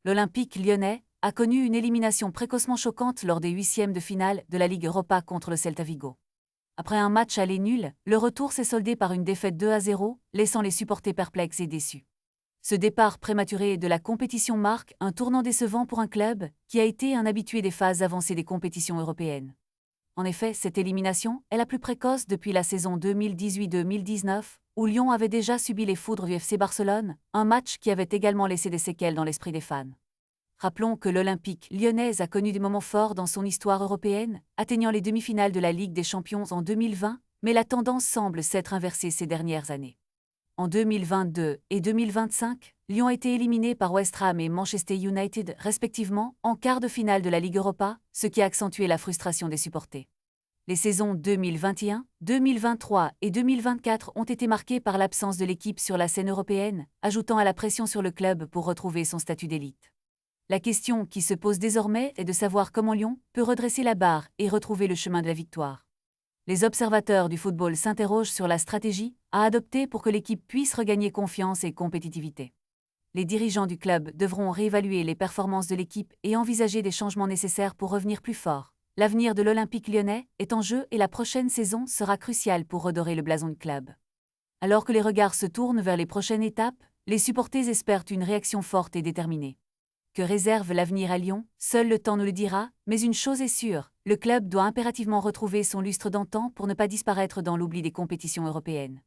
L'Olympique lyonnais a connu une élimination précocement choquante lors des huitièmes de finale de la Ligue Europa contre le Celta Vigo. Après un match aller nul, le retour s'est soldé par une défaite 2-0, laissant les supporters perplexes et déçus. Ce départ prématuré de la compétition marque un tournant décevant pour un club qui a été un habitué des phases avancées des compétitions européennes. En effet, cette élimination est la plus précoce depuis la saison 2018-2019, où Lyon avait déjà subi les foudres du FC Barcelone, un match qui avait également laissé des séquelles dans l'esprit des fans. Rappelons que l'Olympique lyonnaise a connu des moments forts dans son histoire européenne, atteignant les demi-finales de la Ligue des Champions en 2020, mais la tendance semble s'être inversée ces dernières années. En 2022 et 2025, Lyon a été éliminé par West Ham et Manchester United respectivement en quart de finale de la Ligue Europa, ce qui a accentué la frustration des supporters. Les saisons 2021, 2023 et 2024 ont été marquées par l'absence de l'équipe sur la scène européenne, ajoutant à la pression sur le club pour retrouver son statut d'élite. La question qui se pose désormais est de savoir comment Lyon peut redresser la barre et retrouver le chemin de la victoire. Les observateurs du football s'interrogent sur la stratégie à adopter pour que l'équipe puisse regagner confiance et compétitivité. Les dirigeants du club devront réévaluer les performances de l'équipe et envisager des changements nécessaires pour revenir plus fort. L'avenir de l'Olympique lyonnais est en jeu et la prochaine saison sera cruciale pour redorer le blason du club. Alors que les regards se tournent vers les prochaines étapes, les supporters espèrent une réaction forte et déterminée. Que réserve l'avenir à Lyon, seul le temps nous le dira, mais une chose est sûre, le club doit impérativement retrouver son lustre d'antan pour ne pas disparaître dans l'oubli des compétitions européennes.